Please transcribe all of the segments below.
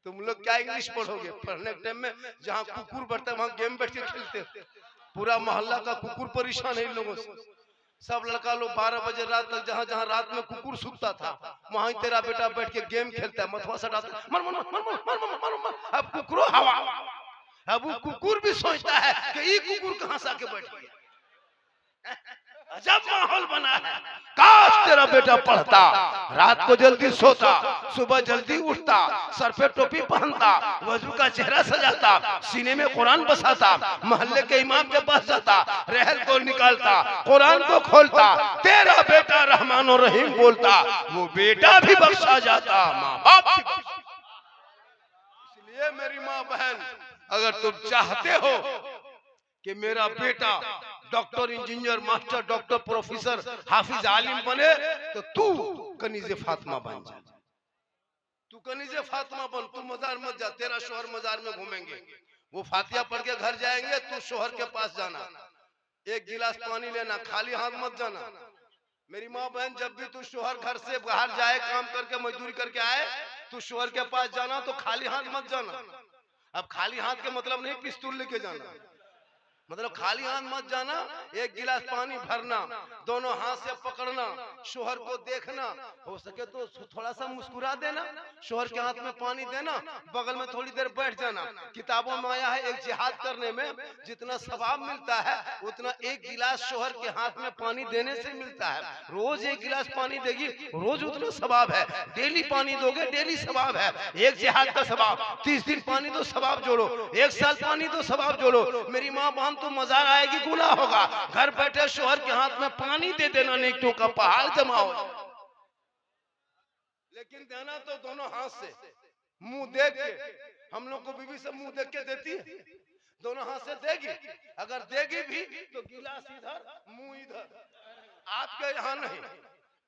तुम लोग क्या इंग्लिश पढ़ोगे? पढ़ने के टाइम में जहाँ कुकुर बैठता है वहाँ गेम बैठ के खेलते। पूरा मोहल्ला का कुकुर परेशान है इन लोगों से। सब लड़का लोग 12 बजे रात तक जहाँ जहाँ रात में कुकुर सूखता था वहाँ तेरा बेटा बैठ के गेम खेलता है, मथुआ सटाता मर मर मर मर मर मर मर मर। अब कुकुरो हवा। अब वो कुकुर भी सोचता है कि ये कुकुर कहाँ से आके बैठ गया। अजब माहौल बना है। काश तेरा बेटा पढ़ता, रात को जल्दी सोता, सुबह जल्दी उठता, सर पे टोपी पहनता, वजू का चेहरा सजाता, सीने में कुरान बसाता, मोहल्ले के इमाम के पास जाता, रहल को निकालता, कुरान को खोलता, तेरा बेटा रहमान और रहीम बोलता, वो बेटा भी बख्शा जाता, माँ बाप भी बख्शा। इसलिए मेरी माँ बहन, अगर तुम चाहते हो कि मेरा बेटा doctor, engineer, master, doctor, professor, हाफिज, आलिम बने, तो तू कनीज़े फातिमा बन जा। तू कनीज़े फातिमा बन। तू मजार मत जा, तेरा शोहर मजार में घूमेंगे, वो फातिहा पढ़ के घर जाएंगे, तू शोहर के पास जाना, एक गिलास पानी लेना, खाली हाथ मत जाना। मेरी माँ बहन, जब भी तू शोहर घर से बाहर जाए, काम करके मजदूरी करके आए, तू शोहर के पास जाना तो खाली हाथ मत जाना। अब खाली हाथ के मतलब नहीं पिस्तौल लेके जाना, मतलब खाली हाथ मत जाना। एक गिलास पानी भरना, दोनों हाथ से पकड़ना, शोहर को देखना, हो सके तो थोड़ा सा मुस्कुरा देना, शोहर के हाथ में पानी देना, बगल में थोड़ी देर बैठ जाना। किताबों में आया है एक जिहाद करने में जितना सवाब मिलता है उतना एक गिलास शोहर के हाथ में पानी देने से मिलता है। रोज एक गिलास पानी देगी, रोज उतना सवाब है। डेली पानी दोगे, डेली सवाब है। एक जिहाद का सवाब, 30 दिन पानी दो, सवाब जोड़ो, 1 साल पानी दो, सवाब जोड़ो। मेरी माँ बहन, तो मजार आएगी, गुनाह होगा। घर बैठे शोहर के हाथ में पानी दे देना, नेकियों का पहाड़ जमा हो। लेकिन देना तो दोनों हाथ से, मुंह देख के। हम लोग को बीवी सब मुंह देख के देती है, दोनों हाथ से देगी। अगर देगी भी तो गिलास इधर, मुंह इधर। आपके यहाँ नहीं,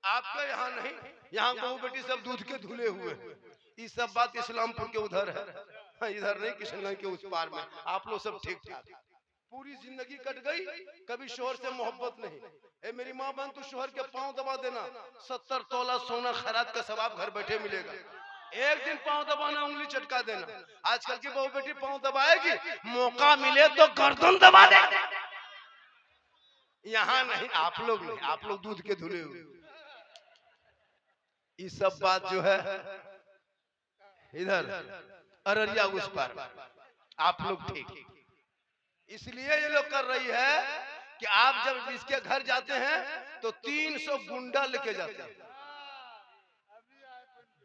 आपके यहाँ नहीं, यहाँ बहू बेटी सब दूध के धुले हुए। ये सब बात इस्लामपुर के उधर है, इधर नहीं, किशनगंज के उस पार में। आप लोग सब ठीक ठाक, पूरी जिंदगी कट गई, कभी शोहर से मोहब्बत नहीं। ए मेरी माँ बहन, तू शोहर के पांव दबा देना, 70 तोला सोना खैरात का सवाब घर बैठे मिलेगा। एक दिन पांव दबाना, उंगली चटका देना। आजकल की बहू बेटी पांव दबाएगी, मौका मिले तो गर्दन दबा दे। यहाँ नहीं, आप लोग नहीं, आप लोग दूध के धुले हुए। ये सब बात जो है इधर अररिया उस पर, आप लोग ठीक। इसलिए ये लोग कर रही है कि आप जब इसके घर जाते हैं तो 300 गुंडा लेके जाते हैं,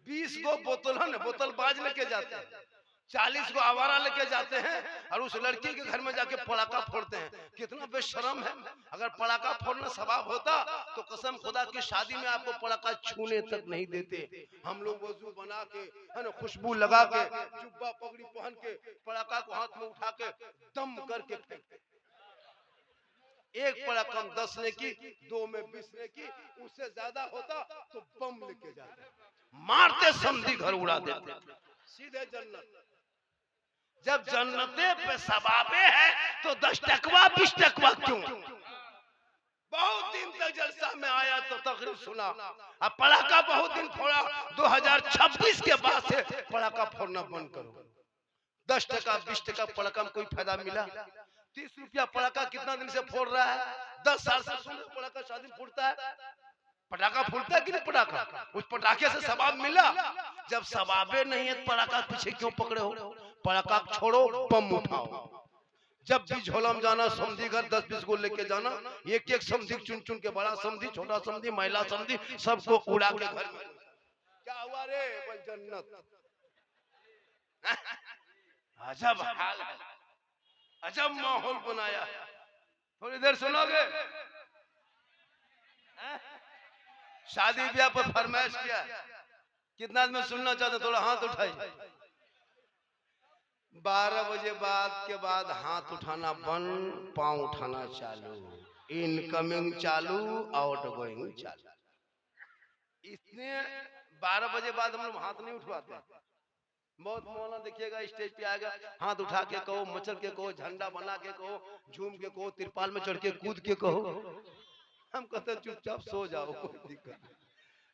20 गो बोतलबाज लेके जाते हैं, 40 गो आवारा लेके जाते हैं, और उस लड़की के घर में जाके पटाखा फोड़ते हैं। कितना बेशरम है। अगर पटाखा फोड़ना सवाब होता तो कसम खुदा की शादी में आपको पटाखा छूने तक नहीं देते। हम लोग वजू बना के, है ना, खुशबू लगा के, जुब्बा पगड़ी पहन के, पटाखा को हाथ में उठा के दम करके फेंकते। एक पटाखा 10 ने की, 2 में 20 ने की, उससे ज्यादा होता तो बम लेके जाते, मारते समधी घर उड़ा देते, सीधे जन्नत। जब जन्नते पे सवाबे है तो 10 टकवा 20 टकवा क्यों? बहुत दिन तक जलसा में आया तो तकरीर सुना, अब पटाखा बहुत दिन फोड़ा, 2026 के बाद से पटाखा फोड़ना बंद करो। 10 टका 20 टका पटाखा में कोई फायदा मिला? 30 रुपया पटाखा कितना दिन से फोड़ रहा है? 10 साल से सुन पटाखा शादी फूटता है, पटाखा फूटता है कि नहीं? पटाखा, उस पटाखे से सवाब मिला? जब सवाबे नहीं है पटाखा पीछे क्यों पकड़े हो? पटाखा छोड़ो, बम उठाओ। जब भी झोला में जाना, समधी घर 10-20 को लेके जाना, एक एक समधी चुन चुन के, बड़ा समधी, छोटा समधी, महिला समधी, सबको उड़ा के घर में। क्या हुआ रे? बल जन्नत। अजब हाल है, अजब माहौल बनाया। थोड़ी देर सुनोगे? शादी ब्याह पर फरमाइश किया, कितना आदमी सुनना चाहते? थोड़ा हाथ उठाइए। 12 बजे बाद के बाद हाथ उठाना बंद, पांव उठाना चालू, इनकमिंग चालू, आउटगोइंग चालू। इतने 12 बजे बाद हम लोग हाथ नहीं उठवाते। बहुत मौलाना देखिएगा स्टेज पे आएगा, हाथ उठा के कहो, मचल के कहो, झंडा बना के कहो, झूम के कहो, तिरपाल में चढ़ के कूद के कहो। हम कहते चुपचाप सो जाओ, कोई दिक्कत नहीं।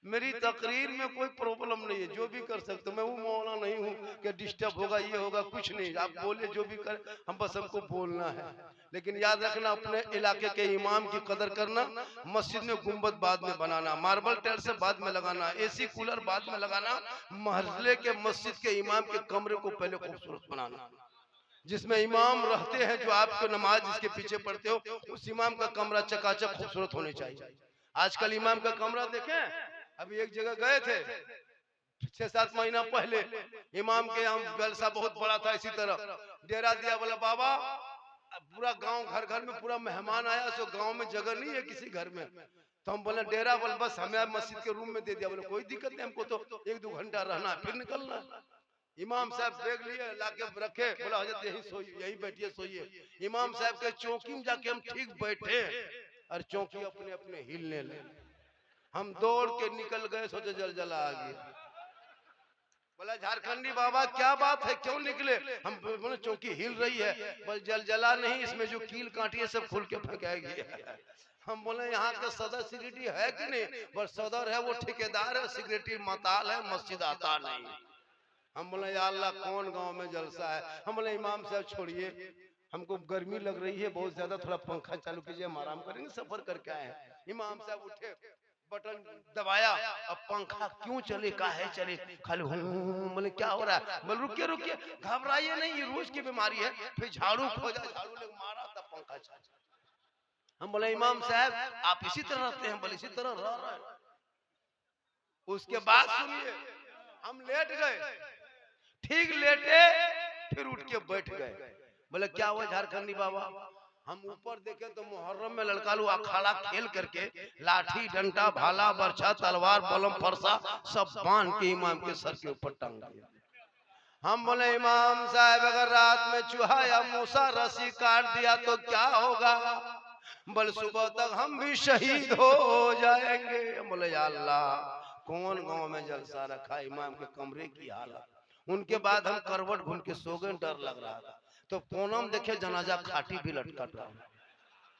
मेरी तकरीर में कोई प्रॉब्लम नहीं है, जो भी कर सकते हो। मैं वो मौला नहीं हूँ कि डिस्टर्ब होगा, ये होगा, कुछ नहीं। आप बोले जो भी कर, हम बस हमको बोलना है। लेकिन याद रखना, अपने इलाके के इमाम की कदर करना। मस्जिद में गुंबद बाद में बनाना, मार्बल टाइल से बाद में लगाना, एसी कूलर बाद में लगाना। मोहल्ले के मस्जिद के इमाम के कमरे को पहले खूबसूरत बनाना, जिसमें इमाम रहते हैं, जो आपको नमाज जिसके पीछे पढ़ते हो, उस इमाम का कमरा चकाचक खूबसूरत होने चाहिए। आजकल इमाम का कमरा देखें, अभी एक जगह गए थे 6-7 महीना पहले, इमाम के यहाँ जलसा बहुत बड़ा था, इसी तरह डेरा दिया। बोला बाबा पूरा गांव घर घर में पूरा मेहमान आया, सो गांव में जगह नहीं है किसी घर में, तो हम बोले डेरा बोल बस हमें मस्जिद के रूम में दे दिया। बोले कोई दिक्कत नहीं, हमको तो 1-2 घंटा रहना फिर निकलना। इमाम साहब बैग लिए लाके रखे, बोला हजरत यही सोइए, यही बैठिए सोइए। इमाम साहब के चौकी में जाके हम ठीक बैठे और चौकी अपने अपने हिलने लगे। हम दौड़ के निकल गए, सोचे जलजला आ गया। बोला झारखंडी बाबा क्या बात है, क्यों निकले? हम बोले चौकी हिल रही है। बोले जलजला नहीं, इसमें जो कील काटी है सब खुल के फेंकाएगी। हम बोले यहाँ का सदर सेक्रेटरी है कि नहीं? बस सदर है, वो ठेकेदार है, सेक्रेटरी मताल है, मस्जिद आता नहीं। हम बोले या अल्लाह कौन गांव में जलसा है। हम बोले इमाम साहब छोड़िए, हमको गर्मी लग रही है बहुत ज्यादा, थोड़ा पंखा चालू कीजिए, हम आराम करेंगे, सफर करके आए हैं। इमाम साहब उठे, बटन दबाया, अब पंखा क्यों चले, काहे चले, खाली बोले क्या हो रहा है? बोले रुकिए रुकिए, घबराइए नहीं, ये रोज की बीमारी है। फिर झाड़ू खोजा, झाड़ू लेके मारा, तब पंखा चला। हम बोले इमाम साहब आप इसी तरह रहते हैं? बोले इसी तरह रह रहे हैं। उसके बाद सुनिए, हम लेट गए, ठीक लेटे, फिर उठ के बैठ गए। बोले क्या हुआ झारखंडी बाबा? हम ऊपर देखे तो मुहर्रम में लड़का लोग अखाड़ा खेल करके लाठी डंडा भाला बरछा तलवार बलम फरसा सब बांध के इमाम के सर के ऊपर टांग दिया। हम बोले इमाम साहब अगर रात में चूहा या मूसा रस्सी काट दिया तो क्या होगा? बोले सुबह तक हम भी शहीद हो जाएंगे। बोले या अल्लाह कौन गांव में जलसा रखा, इमाम के कमरे की हालत। उनके बाद हम करवट घूम के सो गए, डर लग रहा था। तो कोना में देखे जनाजा खाटी भी लटका था।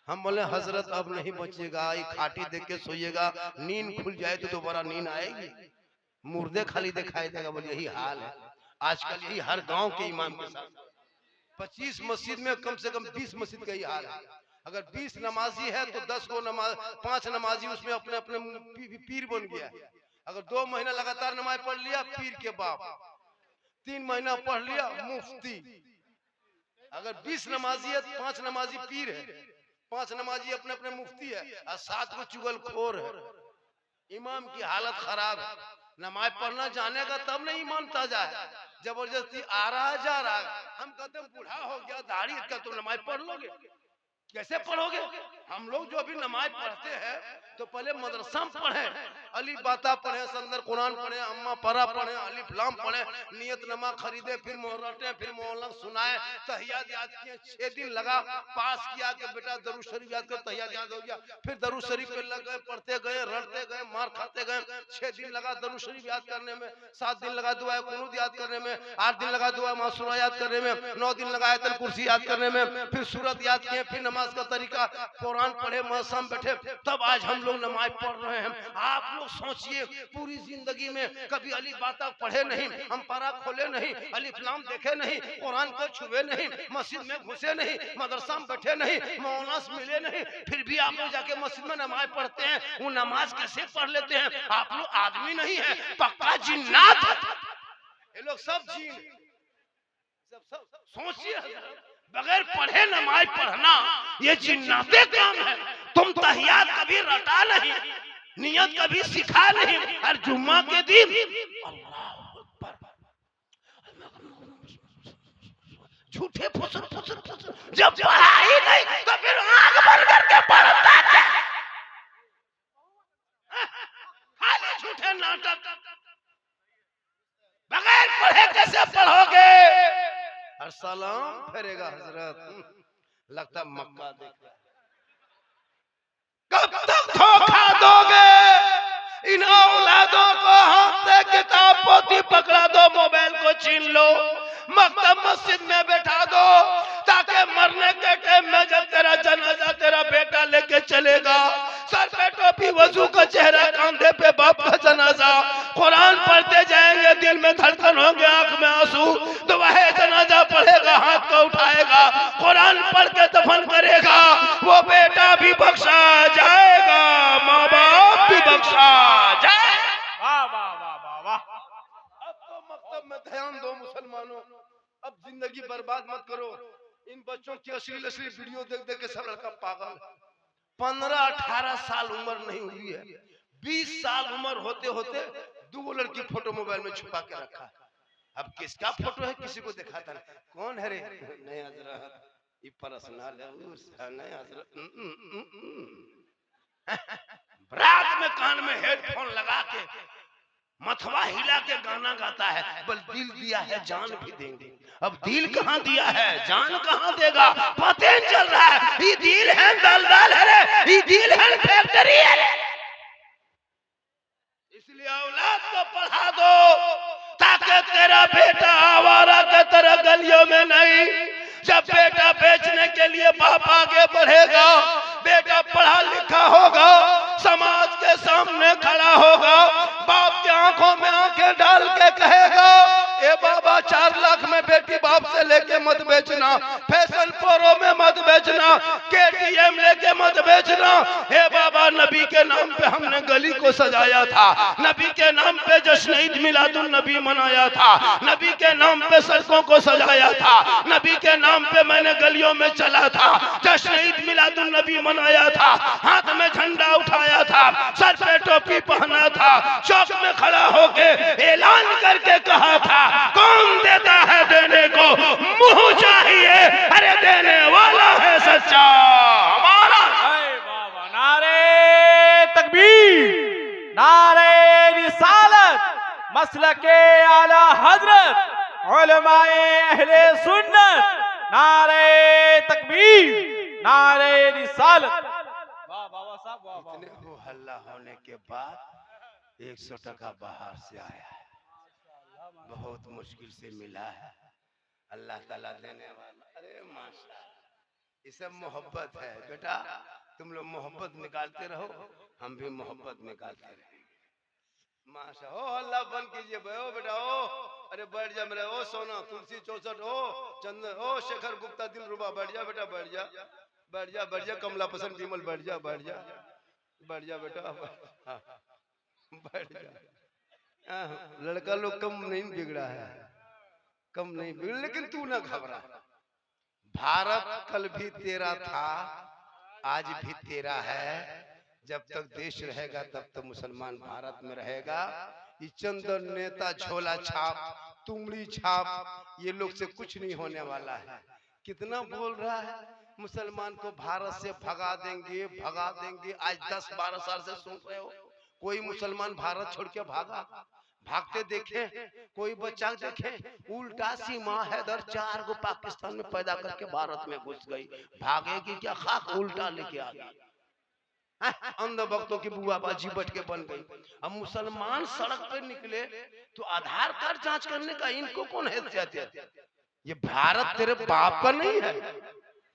हम बोले हजरत अब नहीं बचेगा, ये खाटी देख के सोइएगा, नींद खुल जाए तो दोबारा नींद आएगी, मुर्दे खाली दिखाई देगा। बोले यही हाल है आजकल, यही हर गांव के इमाम के साथ। 25 मस्जिद में कम से कम 20 मस्जिद का ही हाल है। अगर 20 नमाजी है तो 10 को नमाज, 5 नमाजी उसमें अपने अपने पीर बन गया। अगर 2 महीना लगातार नमाज पढ़ लिया पीर के बाप, 3 महीना पढ़ लिया मुफ्ती। अगर 20 नमाजी है, 5 नमाजी पीर है, 5 नमाजी अपने अपने मुफ्ती है और 7 को चुगलखोर है। इमाम की हालत खराब है। नमाज पढ़ना जानेगा तब नहीं ईमान ताजा है, जबरदस्ती आ रहा जा रहा है। हम कहते हैं बूढ़ा हो गया दाढ़ी का, तुम नमाज पढ़ लोगे? कैसे पढ़ोगे? हम लोग जो अभी नमाज पढ़ते हैं तो पहले मदरसा में पढ़े, अली बाता पढ़े, संदर कुरान पढ़े, अम्मा परा पढ़े, अलिफ लाम पढ़े, नियत नमा खरीदे, फिर मोहर्रतें, फिर मोहल्ला सुनाए, तहियात याद किए। 6 दिन लगा, पास किया कि बेटा दरूद शरीफ याद कर, तहियात याद हो गया। फिर दरूद शरीफ पे लग गए, पढ़ते गए, रटते गए, मार खाते गए। 6 दिन लगा दरूद शरीफ याद करने में, 7 दिन लगा दुआ कुनूत याद करने में, 8 दिन लगा दुआ मासूरा याद करने में, 9 दिन लगा आयतल कुर्सी याद करने में, फिर सूरत याद किए, फिर नमाज का तरीका, कुरान पढ़े, मौसम बैठे, तब आज हम लोग नमाज पढ़ रहे हैं। आप लोग सोचिए पूरी जिंदगी में कभी अली बाता पढ़े नहीं, हम पारा खोले नहीं, अलिफ लाम देखे नहीं, कुरान को छुए नहीं, मस्जिद में घुसे नहीं, मदरसा में बैठे नहीं, मौलाना से मिले नहीं, फिर भी आप लोग जाके मस्जिद में नमाज पढ़ते हैं। वो नमाज कैसे पढ़ लेते हैं? आप लोग आदमी नहीं है, पक्का जिन्नात। ये लोग सब जीन, सब सोचिए बगैर पढ़े नमाज पढ़ना ये जिन्नाते काम है। तुम तहियात कभी रटा नहीं, नियत कभी सिखा नहीं, और जुम्मा के दिन झूठे फुसर फुसर फुसर, जब पढ़ा ही नहीं तो फिर आंख बंद करके पढ़ता क्या? खाली झूठे नाटक, बगैर पढ़े कैसे पढ़ोगे? और सलाम फेरेगा हजरत, लगता मक्का देख। कब तक धोखा दोगे इन औलादों को? हाथ से किताब पोथी पकड़ा दो, मोबाइल को छीन लो, मकतब मस्जिद में बैठा दो, ताकि मरने के टाइम में जब तेरा जनाजा तेरा बेटा लेके चलेगा, सर पे टोपी, वजू का चेहरा, कांधे पे बाप का मांगे आंख में आंसू, दुआए जनाजा पढ़ेगा, हाथ को उठाएगा, कुरान पढ़ के दफन करेगा, वो बेटा भी बख्शा जाएगा, माँ बाप भी बख्शा जाएगा। वाह वाह वाह वाह वाह। अब तो मकतब में ध्यान दो मुसलमानों, अब जिंदगी बर्बाद मत करो। इन बच्चों की अश्लील वीडियो देख देख के सब लड़का पागल। 15-18 साल उम्र नहीं हुई है, 20 साल उम्र होते होते 2 लड़की फोटो मोबाइल में छुपा के रखा। अब किसका फोटो है किसी को दिखाता नहीं, कौन है रे, नहीं हजरत ये पर्सनल है, नहीं हजरत। रात में कान में हेडफोन लगा के मथवा हिला के गाना गाता है, बल दिल दिया है जान भी देंगे। अब दिल कहाँ दिया है, जान कहाँ देगा, पता नहीं चल रहा है। ये दिल है दलदल है रे, ये दिल है फैक्ट्री है रे। इसलिए औलाद को पढ़ा दो ताकि तेरा बेटा आवारा के तरह गलियों में नहीं। जब बेटा बेचने के लिए बाप आगे बढ़ेगा, बेटा पढ़ा लिखा होगा, समाज के सामने खड़ा होगा, बाप की आंखों में आंखें डाल के कहेगा, ए बाबा 4 लाख में बेटी बाप से लेके मत बेचना, फैशन प्रो में मत बेचना, KTM लेके मत बेचना। हे बाबा नबी के नाम पे हमने गली को सजाया था, नबी के नाम पे जश्न ईद मिलादुन नबी मनाया था, नबी के नाम पे सड़कों को सजाया था, नबी के नाम पे मैंने गलियों में चला था, जश्न ईद मिलादुन नबी मनाया था, हाथ में झंडा उठाया था, सर पे टोपी पहना था, चौक में खड़ा होके ऐलान करके कहा था, कौन देता है देने को मुंह चाहिए, अरे देने वाला है सच्चा हमारा। वाह वाह, नारे तकबीर, नारे रिसालत, मसलके आला हजरत, उलमाए अहले सुन्नत, नारे तकबीर, नारे रिसालत। वाह बाबा साहब वाह वाह। इतने को हल्ला होने के बाद 100 टका बाहर से आया है, बहुत मुश्किल से मिला है, अल्लाह ताला देने वाला। अरे माशाअल्लाह, ये सब मोहब्बत है बेटा, तुम लोग मोहब्बत निकालते रहो, हम भी मोहब्बत निकालते रहेंगे। माशा हो अल्लाह बन कीजिए ओ बेटा, ओ अरे बैठ जा मेरे, ओ सोना तुलसी 64, ओ चंदन, ओ शेखर गुप्ता दिल रुबा, बैठ जा बेटा, बैठ जा बैठ जा बैठ जा, कमला पसंद विमल, बैठ जा बैठ जा बैठ जा बेटा, बैठ जा। लड़का लोग कम नहीं बिगड़ा है, कम नहीं बिगड़ा, लेकिन तू ना घबरा, भारत कल भी तेरा था, आज भी तेरा है, जब तक देश रहेगा तब तक मुसलमान भारत में रहेगा। ये चंदन नेता झोला छाप तुमड़ी छाप ये लोग से कुछ नहीं होने वाला है। कितना बोल रहा है मुसलमान को भारत से भगा देंगे भगा देंगे, आज 10-12 साल से सुन रहे हो कोई मुसलमान भारत छोड़ के भागा? भागते देखे कोई बच्चा देखे? उल्टा सीमा हैदर 4 गो पाकिस्तान में पैदा करके भारत में घुस गई, भागेगी क्या? खाक उल्टा लेके आ गई। अंध भक्तों की बुआ बाजी बट के बन गई। अब मुसलमान सड़क पे निकले तो आधार कार्ड जांच करने का इनको कौन हैसियत है? ये भारत तेरे बाप का नहीं है।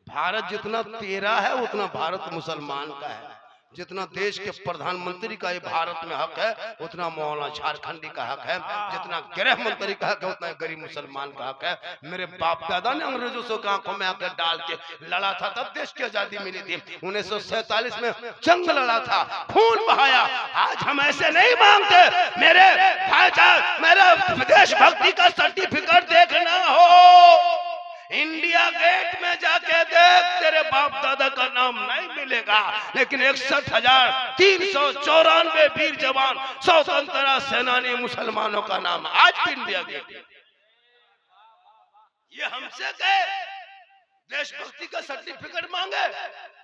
भारत जितना तेरा है उतना भारत मुसलमान का है। जितना देश के प्रधानमंत्री का ये भारत में हक है उतना मौलाना झारखंडी का हक है, जितना गृह मंत्री का हक है उतना गरीब मुसलमान का हक है। मेरे बाप दादा ने अंग्रेजों से आंखों में आकर डाल के लड़ा था, तब देश की आजादी मिली थी। 1947 में जंग लड़ा था, खून बहाया। आज हम ऐसे नहीं मांगते मेरे भाईचारा, मेरा देशभक्ति का सर्टिफिकेट देखना हो इंडिया गेट में जाके देख, तेरे बाप दादा का नाम नहीं मिलेगा, लेकिन 61,394 वीर जवान स्वतंत्रता सेनानी मुसलमानों का नाम आज भी इंडिया गेट। ये हमसे गए देशभक्ति का सर्टिफिकेट मांगे?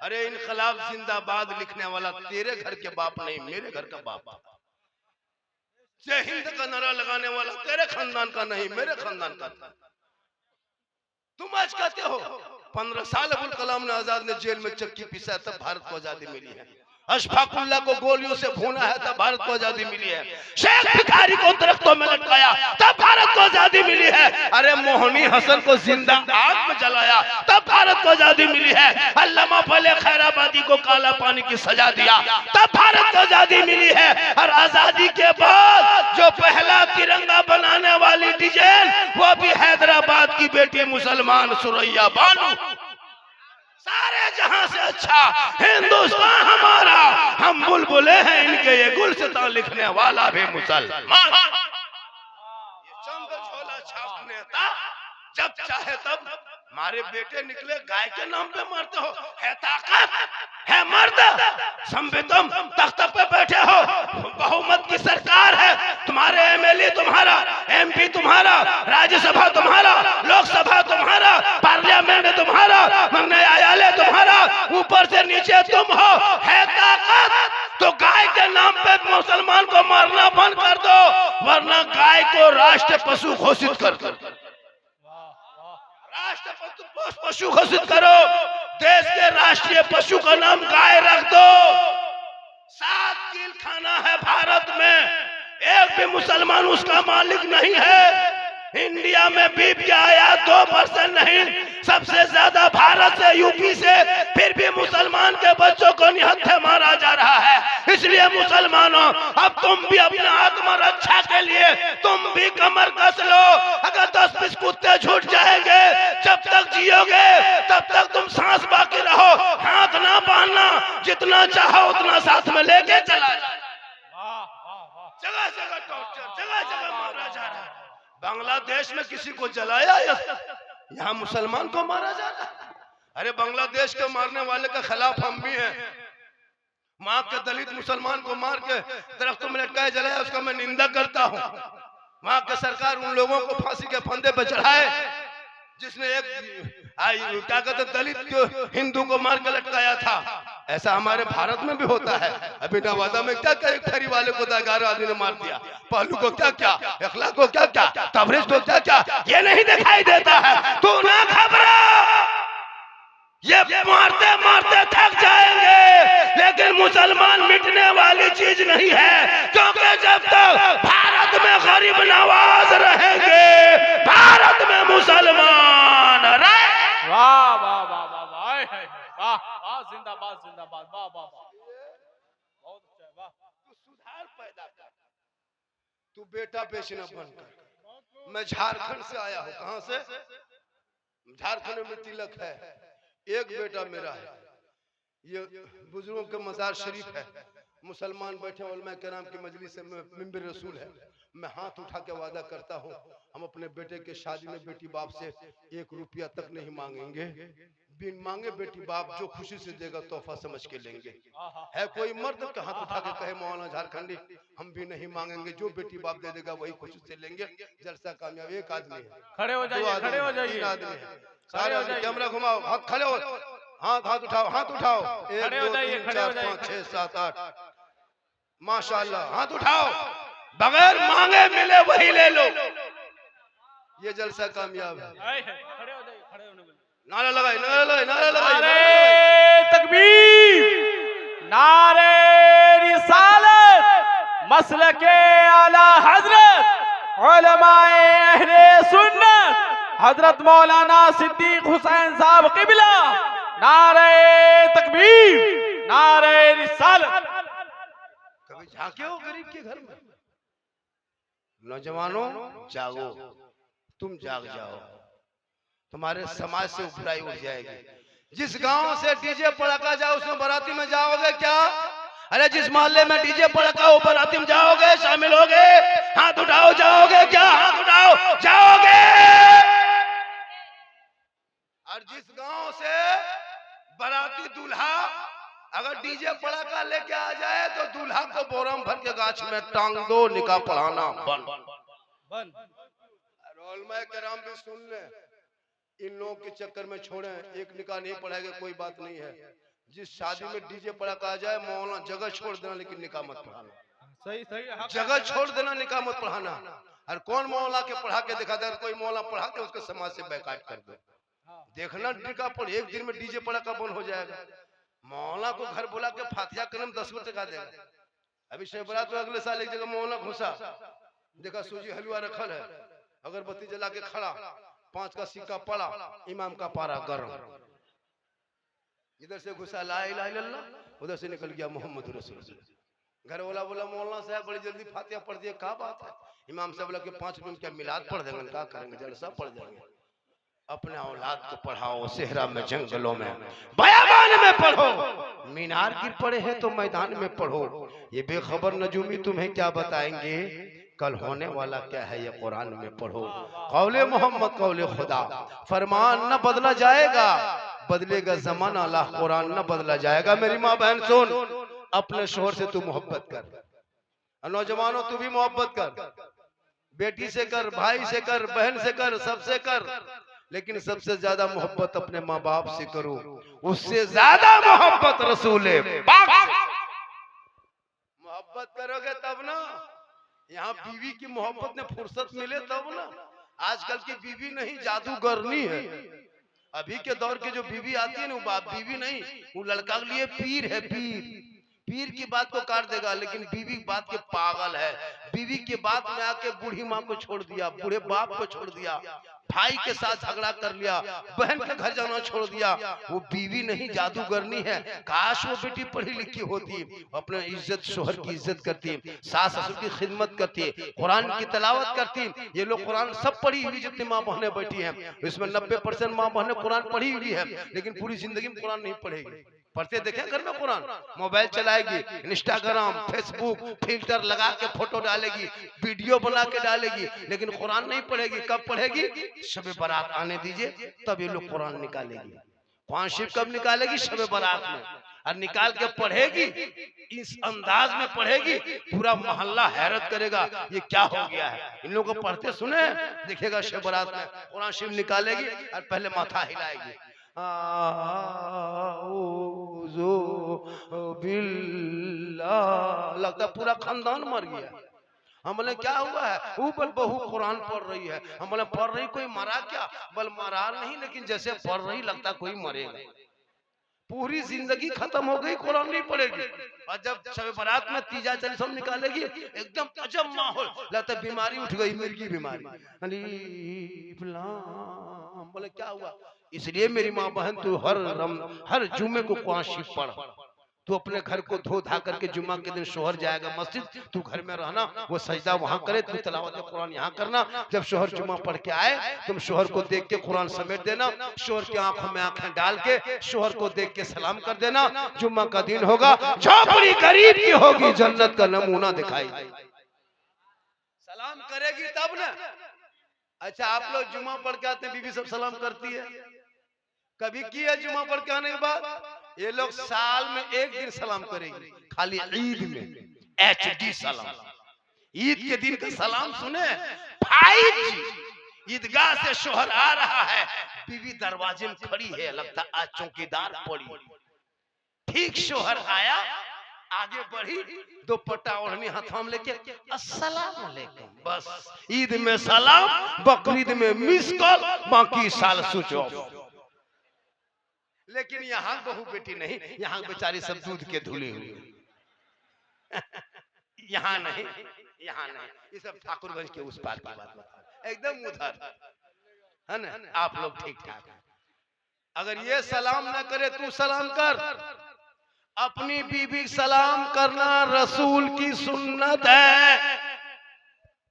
अरे इनकलाब जिंदाबाद लिखने वाला तेरे घर के बाप नहीं, मेरे घर का बाप। जय हिंद का नारा लगाने वाला तेरे खानदान का नहीं, मेरे खानदान का था। तुम आज कहते हो 15 साल अबुल कलाम ने आजाद ने जेल में चक्की पिसा तब भारत को आजादी मिली है। अशफाकुल्लाह को गोलियों से भूना है तब भारत को आजादी मिली है। शेख भिखारी को दरख्तों में लटकाया तब भारत को आजादी मिली है। अरे मोहनी हसन को जिंदा आग में जलाया तब भारत को आजादी मिली है। अल्लामा फले खैराबादी को काला पानी की सजा दिया तब भारत को आजादी मिली है। और आजादी के बाद जो पहला तिरंगा बनाने वाली डिजाइन वो भी हैदराबाद की बेटी मुसलमान सुरैया बानो। सारे जहां से अच्छा हिंदुस्तान हमारा, हम बुलबुले हैं इनके, ये गुलसितां लिखने वाला भी मुसलमान। ये चंद झोला छाप नेता जब चाहे तब हमारे बेटे निकले गाय के नाम पे मरते हो। है ताकत है मर्द, संवितम तख्त पे बैठे हो, बहुमत की सरकार है, तुम्हारे एमएलए तुम्हारा, एमपी तुम्हारा, राज्यसभा तुम्हारा, लोकसभा तुम्हारा, पार्लियामेंट तुम्हारा, न्यायालय तुम्हारा, ऊपर से नीचे तुम हो। है ताकत तो गाय के नाम पे मुसलमान को मारना बंद कर दो, वरना गाय को राष्ट्र पशु घोषित कर दो। राष्ट्र पशु घोषित करो, देश के राष्ट्रीय पशु का नाम गाय रख दो। 7 कील खाना है भारत में, एक भी मुसलमान उसका मालिक नहीं है। इंडिया में बीफ की आयात 2% नहीं, सबसे ज्यादा भारत से, यूपी से, फिर भी मुसलमान के बच्चों को निहत्थे मारा जा रहा है। इसलिए मुसलमानों, अब तुम भी अपने आत्मरक्षा के लिए तुम भी कमर कस लो। अगर 10-20 कुत्ते छूट जाएंगे, जब तक जियोगे तब तक तुम सांस बाकी रहो, हाथ ना बांधना, जितना चाहो उतना साथ में लेके चला जाए। जगह जगह टॉर्चर, जगह जगह मारा जा रहा है। बांग्लादेश में किसी को जलाया, यहाँ मुसलमान को मारा जा रहा है। अरे बांग्लादेश के मारने वाले के खिलाफ हम भी हैं। वहां के दलित मुसलमान को मार के दरख्तों में लटकाया जलाया, उसका मैं निंदा करता हूँ। वहां की सरकार उन लोगों को फांसी के फंदे पे चढ़ाए जिसने एक क्या कहते दलित हिंदू को मार के लटकाया था। ऐसा हमारे भारत में भी होता है। अभी नवादा में क्या क्या, एक फेरी वाले को 11 आदमी ने मार दिया, पहलू को क्या क्या, अखलाक को क्या क्या, तबरेज को क्या क्या, ये नहीं दिखाई देता है। तू ना घबरा, ये मारते मारते थक जाएंगे, लेकिन मुसलमान मिटने वाली चीज नहीं है, क्योंकि जब तक भारत में गरीब नवाज रहेंगे, भारत में मुसलमान रहे। वाह वाह वाह वाह वाह वाह वाह, जिंदाबाद जिंदाबाद, वाह वाह वाह, बहुत अच्छा, वाह। तू सुधार पैदा कर, तू बेटा बेचना बंद कर। मैं झारखंड से आया हूँ। कहां से? झारखंड में तिलक है, एक बेटा मेरा है। ये बुजुर्गों के मजार शरीफ है, मुसलमान बैठे उलमा के नाम की मजलिस से मिंबर रसूल है। मैं हाथ उठा के वादा करता हूँ, हम अपने बेटे के शादी में बेटी बाप से 1 रुपया तक नहीं मांगेंगे। बिन मांगे बेटी बाप जो खुशी से देगा तोहफा समझ के लेंगे। है कोई मर्द के हाथ उठा के कहे मौलाना झारखंडी हम भी नहीं मांगेंगे, जो बेटी बाप दे देगा वही खुशी से लेंगे। जलसा कामयाब। एक आदमी है, खड़े हो जाइए, खड़े हो जाइए, 3 आदमी है। सारे कैमरा घुमाओ, हाथ खड़े हो, हाथ उठाओ, हाथ उठाओ। 1 2 3 4 5 6 7 8 माशाल्लाह, हाथ उठाओ। बगैर मांगे मिले वही ले लो, ये जलसा कामयाब है। खड़े हो जाइए, खड़े होने बोलिए। नारा लगाए, नारा लगाए, नारा लगाए। नारे तकबीर, नारे रिसालत, मसलके आला हजरत उलमाए अहले सुन्नत हजरत मौलाना सिद्दीक हुसैन साहब क़िबला। नारे तकबीर, नारे रिसालत। कभी झांके हो गरीब के घर में? नौजवानों जागो, तुम जाग जाओ, तुम्हारे समाज से बुराई उठ जाएगी। जिस गांव से डीजे पड़का जाओ उसमें बाराती में जाओगे क्या? अरे जिस मोहल्ले में डीजे पड़का हो बाराती में जाओगे, शामिल होगे? हाथ उठाओ, जाओगे क्या? हाथ उठाओ, जाओगे? और जिस गांव से बाराती दूल्हा अगर डीजे पड़ाका लेके आ जाए तो दूल्हा को बोरम भर के गाछ में टांग दो, निकाह पढ़ाना बंद। रोलमाए कराम भी सुन ले, इन लोगों के चक्कर में छोड़े, एक निकाह नहीं पढ़ाएंगे कोई बात नहीं है। जिस शादी में डीजे पड़ाका आ जाए, मौलाना जगह छोड़ देना लेकिन निकाह मत पढ़ाना। सही सही, जगह छोड़ देना, निकाह मत पढ़ाना। और कौन मौलाना के पढ़ा के दिखा दे, कोई मौलाना पढ़ा के उसके समाज से बैकाट कर दे। देखना निकाह पढ़, एक दिन में डीजे पड़ाका बंद हो जाएगा। मौलाना को घर बुला के फातिहा करने में 10 रुपये का देगा। अभी शेबरा तो अगले साल एक जगह मौलाना घुसा, देखा सूजी हलवा रखल है, अगरबत्ती जला के खड़ा, 5 का सिक्का पड़ा, इमाम का पारा गर्म, इधर से घुसा ला इलाहा इल्लल्लाह, उधर से निकल गया मोहम्मद रसूलुल्लाह। घर वाला बोला मौलाना साहब बड़ी जल्दी फातिहा पढ़ दिए, क्या बात है? इमाम साहब बोला कि 5 मिनट क्या मिलाद पढ़ देंगे, क्या करेंगे, जलसा पढ़ जाएंगे। अपने औलाद को पढ़ाओ, सेहरा में, जंगलों में, बयाबान में पढ़ो, मीनार गिर पड़े हैं तो मैदान में पढ़ो। ये बेखबर नजूमी तुम्हें क्या बताएंगे, कल होने वाला क्या है ये कुरान में पढ़ो। कौले मोहम्मद कौले खुदा, फरमान न बदला जाएगा, बदलेगा जमाना, अल्लाह कुरान न बदला जाएगा। मेरी माँ बहन सुन, अपने शोहर से तू मोहब्बत कर, नौजवानों तू भी मोहब्बत कर, बेटी से कर, भाई से कर, बहन से कर, सबसे कर, लेकिन सबसे ज्यादा मोहब्बत अपने माँ बाप से करो, उससे ज्यादा मोहब्बत रसूले पाक। मोहब्बत करोगे तब ना, यहाँ बीवी की मोहब्बत में फुर्सत मिले तब ना। आजकल की बीवी नहीं, जादूगरनी है। अभी के दौर की जो बीवी आती है ना, वो बाप बीवी नहीं, वो लड़का के लिए पीर है, पीर। पीर की बात को काट देगा, लेकिन बीवी की बात के पागल है। बीवी की बात में आके बूढ़ी माँ को छोड़ दिया, बूढ़े बाप को छोड़ दिया, भाई के साथ झगड़ा कर लिया, बहन के घर जाना छोड़ दिया। वो बीवी नहीं, जादूगरनी है। काश वो बेटी पढ़ी लिखी होती, अपने इज्जत, शोहर की इज्जत करती, सास ससुर की खिदमत करती, कुरान की तिलावत करती। ये लोग कुरान सब पढ़ी हुई जितनी माँ बहनें बैठी हैं, इसमें 90% माँ बहनें कुरान पढ़ी हुई है, लेकिन पूरी जिंदगी में कुरान नहीं पढ़ेगी। पढ़ते देखे घर में कुरान, मोबाइल चलाएगी, इंस्टाग्राम, फेसबुक, फिल्टर लगा के फोटो डालेगी, वीडियो बना के डालेगी, लेकिन कुरान नहीं पढ़ेगी। कब पढ़ेगी? शब बारात आने दीजिए तब ये लोग कुरान निकालेगी। कुरान शरीफ कब निकालेगी? शब बारात में। और निकाल के पढ़ेगी, इस अंदाज में पढ़ेगी, पूरा मोहल्ला हैरत करेगा ये क्या हो गया है। इन लोगों को पढ़ते सुने, दिखेगा शब बारात में कुरान शरीफ निकालेगी और पहले माथा हिलाएगी, लगता पूरा खानदान मर गया। हम बोले क्या हुआ है? वो बोल बहू कुरान पढ़ रही है। हम बोले पढ़ रही, कोई मरा क्या? बोल मरा नहीं, लेकिन जैसे पढ़ रही लगता कोई मरेगा। पूरी जिंदगी खत्म हो गई, कुरान नहीं पढ़ेगी। और जब शब बारात में तीजा चली निकालेगी, एकदम अजब माहौल, लगता बीमारी उठ गई, मिर्गी बीमारी। बोले क्या हुआ? इसलिए मेरी माँ बहन, तू हर जुम्मे को कुरान शरीफ पढ़। तू अपने घर को धो धा करके जुम्मा के दिन शोहर जाएगा मस्जिद, तू घर में रहना, वो सजदा वहां करे, तू तिलावत कुरान यहाँ करना। जब शोहर जुम्मा पढ़ के आए, तुम शोहर को देख के कुरान समेट देना, शोहर की आंखों में आंखें डाल के शोहर को देख के सलाम कर देना। जुम्मा का दिन होगा, झोपड़ी गरीब की होगी, जन्नत का नमूना दिखाई, सलाम करेगी तब ना। अच्छा, आप लोग जुम्मा पढ़ के आते हैं, बीवी सब सलाम करती है? कभी की है जुम्मा पढ़ के आने के बाद? ये लोग साल में एक दिन सलाम करेंगे, खाली ईद में HD सलाम। ईद के दिन का सलाम सुने, 5G। ईदगाह से शोहर आ रहा है, बीवी दरवाजे में खड़ी है, लगता आज चौकीदार पड़ी। ठीक शोहर आया, आगे बढ़ी, दुपट्टा ओढ़नी हाथों में लेके अस्सलाम वालेकुम। बस ईद में सलाम, बकरीद में मिस कॉल, बाकी साल स्विच ऑफ। लेकिन यहाँ बहू बेटी नहीं, यहाँ बेचारी सब दूध के धुली हुई। यहाँ नहीं, यहाँ नहीं, ये सब ठाकुरगंज के उस पार की बात बता, एकदम उधर है ना। आप लोग ठीक ठाक हैं। अगर ये सलाम ना करे, तू सलाम कर। अपनी बीबी सलाम करना रसूल की सुन्नत है,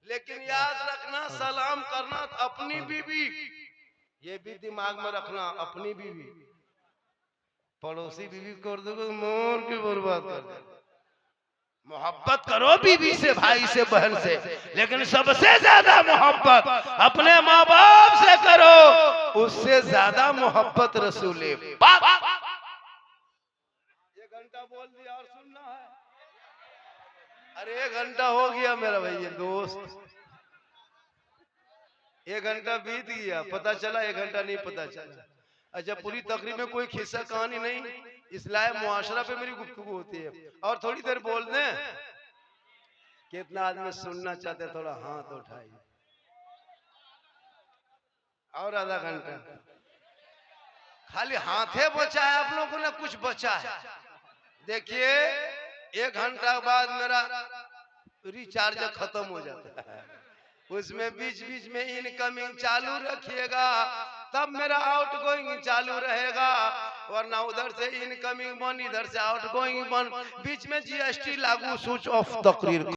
लेकिन याद रखना सलाम करना अपनी बीबी, ये भी दिमाग में रखना। अपनी बीबी, पड़ोसी बीवी कर दो मोर की बर्बाद कर दे। मोहब्बत करो बीवी से, भाई से, बहन से, लेकिन सबसे ज्यादा मोहब्बत अपने माँ बाप से करो, उससे ज्यादा मोहब्बत रसूले पाक। ये घंटा बोल दिया और सुनना है। अरे 1 घंटा हो गया मेरा भैया दोस्त, 1 घंटा बीत गया, पता चला 1 घंटा नहीं पता चला। अच्छा, पूरी तकरीब में कोई खिस्सा कहानी नहीं, इस्लाह मुआशरा पे मेरी गुफ्तगू होती है। और थोड़ी देर बोल दें, कितना आदमी सुनना चाहते, थोड़ा हाथ उठाइए। और आधा घंटा, खाली हाथे बचा है आप लोगों ने, कुछ बचा है? देखिए 1 घंटा बाद मेरा रिचार्ज खत्म हो जाता है। उसमें बीच बीच में इनकमिंग चालू रखिएगा, तब मेरा आउट गोइंग चालू रहेगा, वरना उधर से इनकमिंग बन, इधर से आउट गोइंग बन, बीच में जीएसटी लागू, स्विच ऑफ तकरीर।